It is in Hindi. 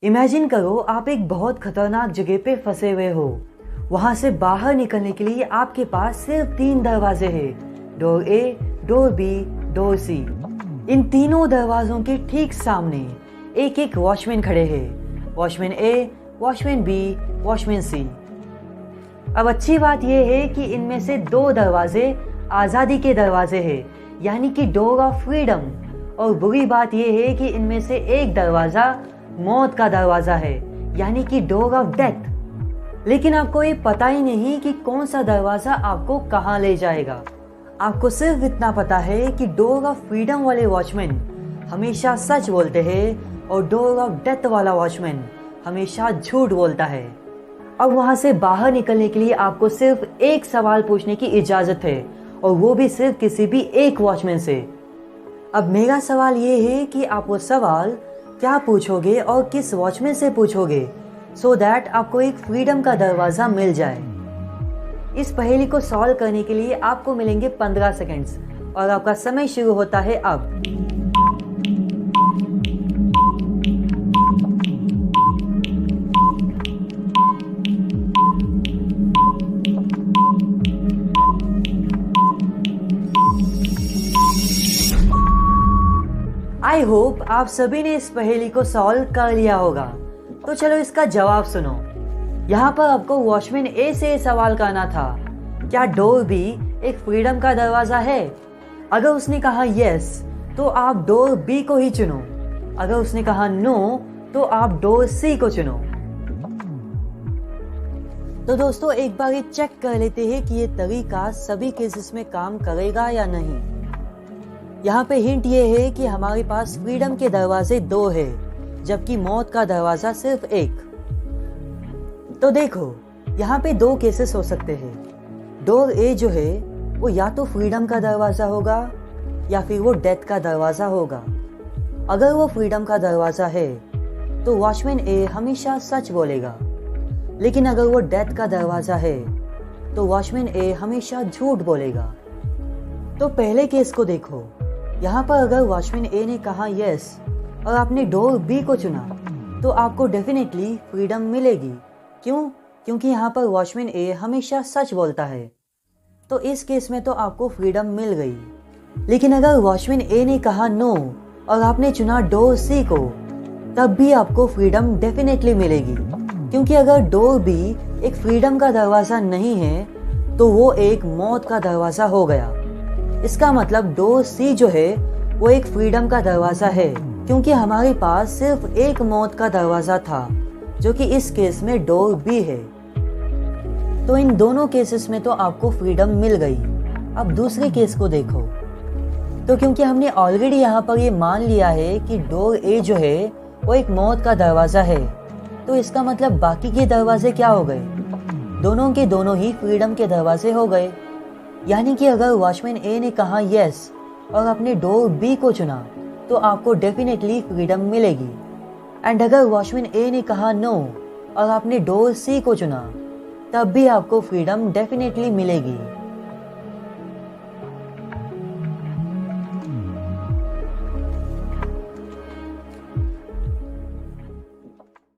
इमेजिन करो आप एक बहुत खतरनाक जगह पे फंसे हुए हो। वहां से बाहर निकलने के लिए आपके पास सिर्फ 3 दरवाजे हैं, डोर ए, डोर बी, डोर सी। इन तीनों दरवाजों के ठीक सामने एक एक वॉचमैन खड़े हैं, वॉचमैन ए, वॉचमैन बी, वॉचमैन सी। अब अच्छी बात यह है कि इनमें से 2 दरवाजे आज़ादी के दरवाजे हैं, यानी कि डोर ऑफ फ्रीडम। और बुरी बात यह है कि इनमें से एक दरवाज़ा मौत का दरवाज़ा है, यानी कि डोर ऑफ डेथ। लेकिन आपको ये पता ही नहीं कि कौन सा दरवाज़ा आपको कहाँ ले जाएगा। आपको सिर्फ इतना पता है कि डोर ऑफ फ्रीडम वाले वॉचमैन हमेशा सच बोलते हैं और डोर ऑफ डेथ वाला वॉचमैन हमेशा झूठ बोलता है। अब वहाँ से बाहर निकलने के लिए आपको सिर्फ एक सवाल पूछने की इजाज़त है, और वो भी सिर्फ किसी भी एक वॉचमैन से। अब मेरा सवाल ये है कि आप वो सवाल क्या पूछोगे और किस वॉचमैन से पूछोगे, सो दैट आपको एक फ्रीडम का दरवाज़ा मिल जाए। इस पहेली को सॉल्व करने के लिए आपको मिलेंगे 15 सेकंड्स, और आपका समय शुरू होता है अब। आई होप आप सभी ने इस पहेली को सॉल्व कर लिया होगा। तो चलो इसका जवाब सुनो। यहाँ पर आपको वॉचमैन ए से सवाल करना था, क्या डोर बी एक फ्रीडम का दरवाजा है? अगर उसने कहा यस, तो आप डोर बी को ही चुनो। अगर उसने कहा नो, तो आप डोर सी को चुनो। तो दोस्तों, एक बार ये चेक कर लेते हैं कि ये तरीका सभी केसेस में काम करेगा या नहीं। यहाँ पे हिंट ये है कि हमारे पास फ्रीडम के दरवाजे 2 हैं, जबकि मौत का दरवाजा सिर्फ 1। तो देखो, यहाँ पे 2 केसेस हो सकते हैं। डोर ए जो है वो या तो फ्रीडम का दरवाजा होगा या फिर वो डेथ का दरवाजा होगा। अगर वो फ्रीडम का दरवाजा है तो वॉचमैन ए हमेशा सच बोलेगा, लेकिन अगर वो डेथ का दरवाजा है तो वॉचमैन ए हमेशा झूठ बोलेगा। तो पहले केस को देखो। यहाँ पर अगर वॉचमैन ए ने कहा यस और आपने डोर बी को चुना, तो आपको डेफिनेटली फ्रीडम मिलेगी। क्यों? क्योंकि यहाँ पर वॉचमैन ए हमेशा सच बोलता है। तो इस केस में तो आपको फ्रीडम मिल गई। लेकिन अगर वॉचमैन ए ने कहा नो और आपने चुना डोर सी को, तब भी आपको फ्रीडम डेफिनेटली मिलेगी। क्योंकि अगर डोर बी एक फ्रीडम का दरवाज़ा नहीं है, तो वो एक मौत का दरवाज़ा हो गया। इसका मतलब डोर सी जो है वो एक फ्रीडम का दरवाज़ा है, क्योंकि हमारे पास सिर्फ एक मौत का दरवाज़ा था, जो कि इस केस में डोर बी है। तो इन दोनों केसेस में तो आपको फ्रीडम मिल गई। अब दूसरे केस को देखो। तो क्योंकि हमने ऑलरेडी यहाँ पर ये मान लिया है कि डोर ए जो है वो एक मौत का दरवाज़ा है, तो इसका मतलब बाकी के दरवाजे क्या हो गए? दोनों के दोनों ही फ्रीडम के दरवाजे हो गए। यानी कि अगर वॉचमैन ए ने कहा यस और आपने डोर बी को चुना, तो आपको डेफिनेटली फ्रीडम मिलेगी। एंड अगर वॉचमैन ए ने कहा नो और आपने डोर सी को चुना, तब भी आपको फ्रीडम डेफिनेटली मिलेगी।